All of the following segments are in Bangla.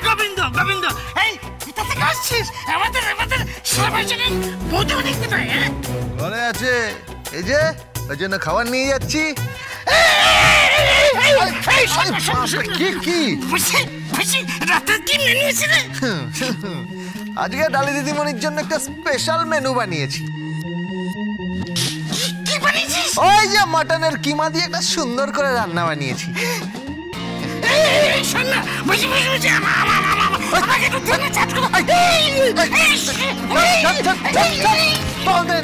গোবিন্দ গোবিন্দ এই কোথা থেকে আসছিস? আমাদের দেখতে পাই। ঘরে আছে, এই যে ওই জন্য খাবার নিয়ে যাচ্ছি। আজকে ডালি দিদিমণির জন্য একটা স্পেশাল মেনু বানিয়েছি। ওই যে মাটনের কিমা দিয়ে একটা সুন্দর করে রান্না বানিয়েছি।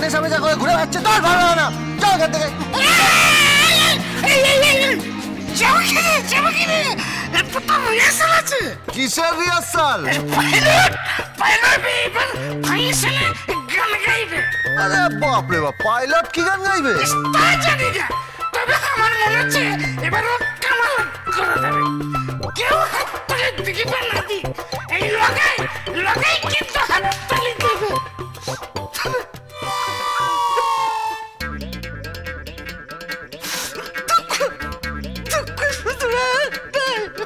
নেশা করে ঘুরে যাচ্ছে তোর ভালো না, চল এখান থেকে। কিসের রিহার্সাল? আরে বাপ রে বাপ, পাইলট কি গান গাইবে? জানি না, তবে আমার মনে হচ্ছে এবার ও কামাল করে দেবে। কেউ হাততালি দিকে না দি, এই লাগাই কিন্তু হাততালি দেবে।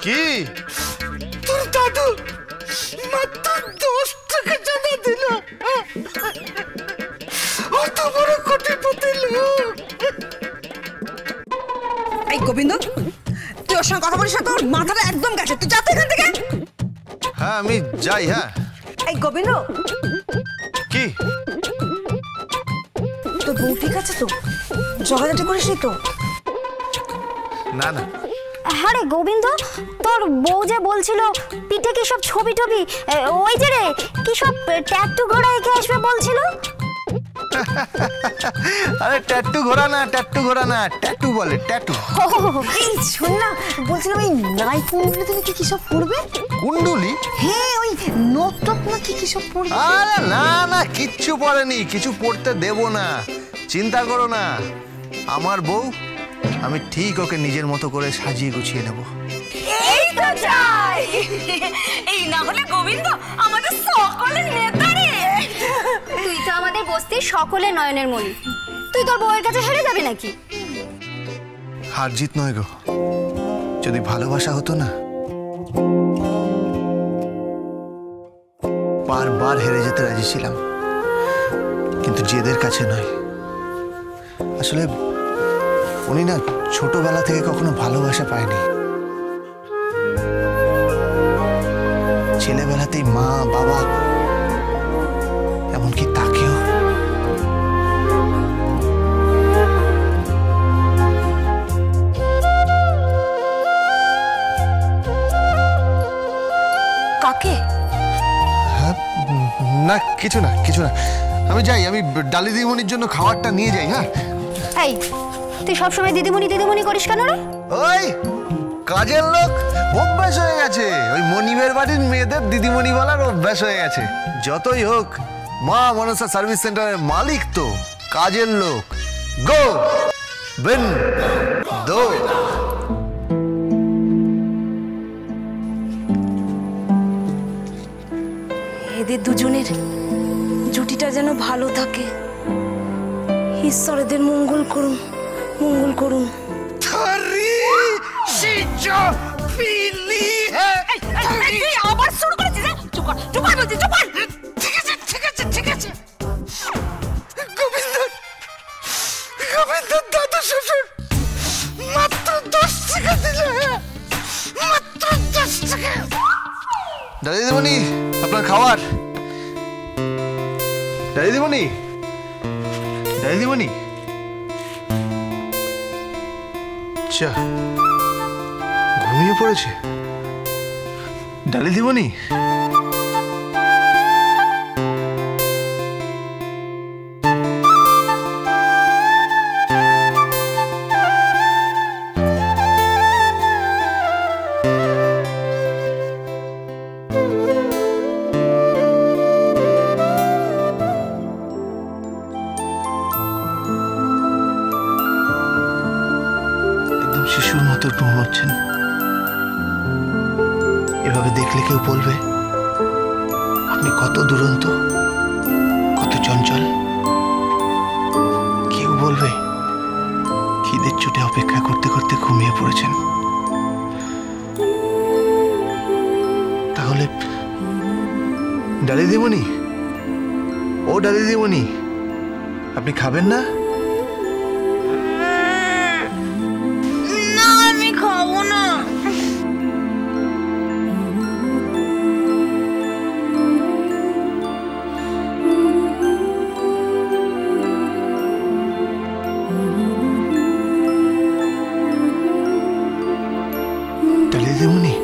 কি তোর দাদু মাত্র 10 টাকা চাঁদা দিল। অত বড় কোটিপতি লোক। এই গোবিন্দ, তুই ওর সঙ্গে কথা বলিস না, তোর মাথাটা একদম গেছে। তুই যা তো এখান থেকে। হ্যাঁ আমি যাই। হ্যাঁ এই গোবিন্দ, কি তোর বউ ঠিক আছে তো? ঝগড়াঝাটি করিসনি তো? না না। হ্যাঁ রে গোবিন্দ, তোর বউ যে বলছিল পিঠে কি সব ছবি টবি, ওই যে রে কি সব ট্যাটু ঘোড়া এঁকে আসবে বলছিল। আরে ট্যাটু ঘোড়া না, ট্যাটু ঘোড়া না, ট্যাটু বলে ট্যাটু। এই শোন না, বলছিলাম ওই নাই কুণ্ডুলি তুমি কি সব পড়বে? কুণ্ডুলি? হ্যাঁ, ওই নখ টক না কি সব পড়বে? আরে না না, কিচ্ছু পড়েনি, কিছু পড়তে দেব না, চিন্তা করো না। আমার বউ, আমি ঠিক ওকে নিজের মতো করে সাজিয়ে গুছিয়ে নেব। এই তো যাই। এই না হলে গোবিন্দ আমাদের সকলের নেতা রে। তুই তো আমাদের বস্তির সকলের নয়নের মণি, তুই তোর বউয়ের কাছে হেরে যাবি নাকি? হার জিত নয় গো, যদি ভালোবাসা হতো না, বারবার হেরে যেতে রাজি ছিলাম, কিন্তু জেদের কাছে নয়। আসলে উনি না ছোটবেলা থেকে কখনো ভালোবাসা পায়নি। ছেলেবেলাতেই মা বাবা এমনকি তাকেও। কাকে? হ্যাঁ না, কিছু না কিছু না, আমি যাই। আমি ডালি দিদিমণির জন্য খাবারটা নিয়ে যাই। হ্যাঁ এই তুই সবসময় দিদিমণি দিদিমণি করিস কেন রে? ওই কাজের লোক, অভ্যাস হয়ে গেছে। ওই মনিবের বাড়ির মেয়েদের দিদিমণি বলার অভ্যাস হয়ে গেছে। যতই হোক মা মনসা সার্ভিস সেন্টারের মালিক তো কাজের লোক। গো বিন দো। এদের দুজনের জুটিটা যেন ভালো থাকে। ঈশ্বর এদের মঙ্গল করুন, মঙ্গল করুন। আবার শুরু করেছিস? চুপ কর, চুপ কর বলছি, চুপ কর। ঠিক আছে ঠিক আছে ঠিক আছে। গোবিন্দ দাদু শ্বশুর মাত্র 10 টাকা দিল। মাত্র 10 টাকা। ডালি দিদিমণি, আপনার খাবার। ডালি দিদিমণি, ডালি দিদিমণি। আচ্ছা, ঘুমিয়ে পড়েছে ডালি দিদিমণি। শিশুর মতো ঘুমোচ্ছেন। এভাবে দেখলে কেউ বলবে আপনি কত দুরন্ত, কত চঞ্চল। কেউ বলবে খিদের চোটে অপেক্ষা করতে করতে ঘুমিয়ে পড়েছেন। ডালি দিদিমণি, ও ডালি দিদিমণি, আপনি খাবেন না? না আমি খাবো না। ডালি দিদিমণি,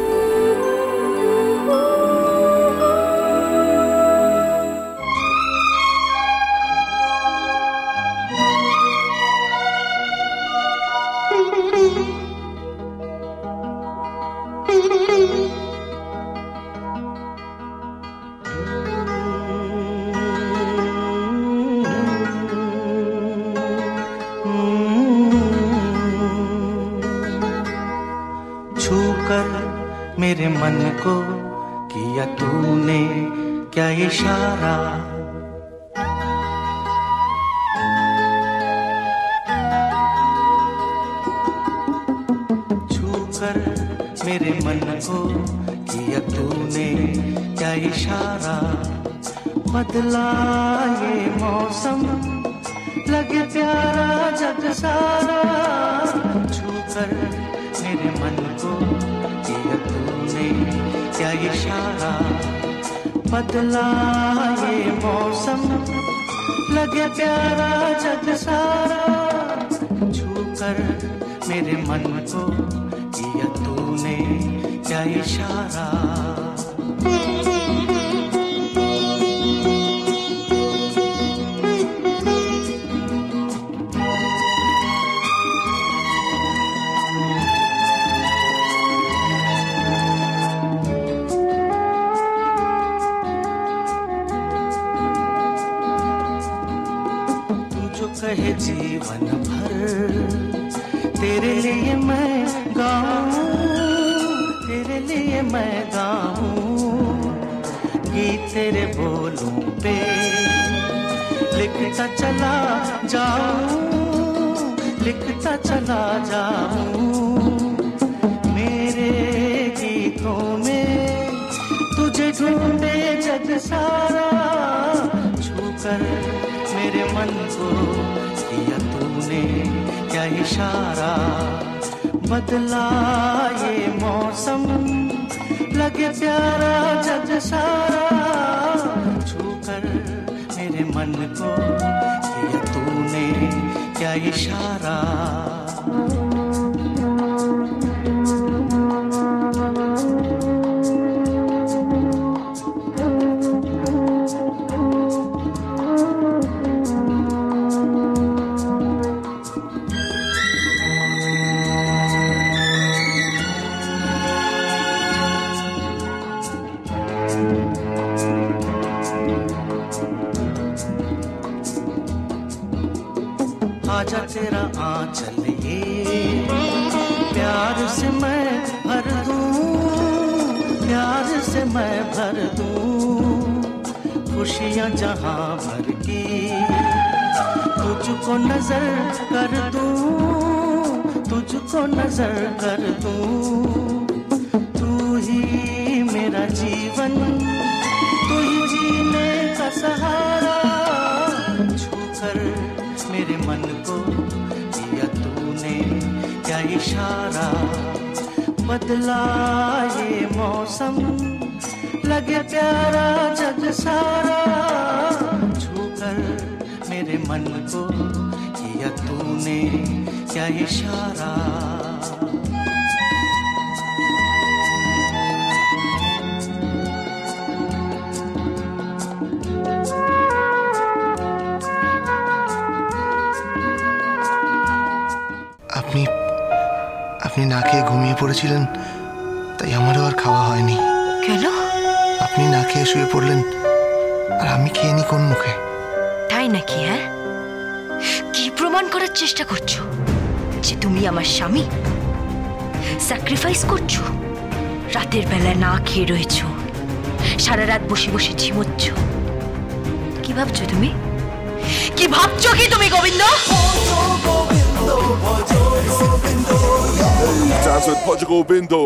छूकर मेरे मन को किया तूने क्या इशारा, छूकर मेरे मन को किया तूने क्या इशारा, बदला ये मौसम लगे प्यारा जग सारा, छूकर मेरे मन को किया तूने क्या इशारा, बदला ये मौसम लगे प्यारा जग सारा, छूकर मेरे मन को किया तूने क्या इशारा। कहे जीवन भर तेरे लिए मैं गाऊं, तेरे लिए मैं गाऊं, गीत तेरे बोलों पे लिखता चला जाऊं, लिखता चला जाऊं, मेरे गीतों में तुझे ढूंढे जग सारा, छूकर मेरे मन को किया तूने क्या इशारा, बदला ये मौसम लगे प्यारा जग सारा, छूकर मेरे मन को किया तूने क्या इशारा। आजा तेरा आंचल ये प्यार से मैं भर दूं, प्यार से मैं भर दूं, खुशियां जहां भर की तुझको नजर कर दूं, तुझको नजर कर दूं, तू ही मेरा जीवन, तू ही जीने का सहारा, छूकर मेरे मन को किया तूने क्या इशारा, बदला ये मौसम लगे प्यारा जग सारा, छूकर मेरे मन को किया तूने क्या इशारा। আপনি না খেয়ে ঘুমিয়ে পড়েছিলেন, তাই আমারও আর খাওয়া হয়নি। কেন? আপনি না খেয়ে শুয়ে পড়লেন আর আমি খেয়ে নি কোন মুখে? তাই নাকি? হ্যাঁ, কি প্রমাণ করার চেষ্টা করছো যে তুমি আমার স্বামী? স্যাক্রিফাইস করছো, রাতের বেলা না খেয়ে রয়েছো, সারা রাত বসে বসে ঝিমোচ্ছ। কি ভাবছো তুমি? কি ভাবছো কি তুমি Govinda? Dance with Portugal Bindo.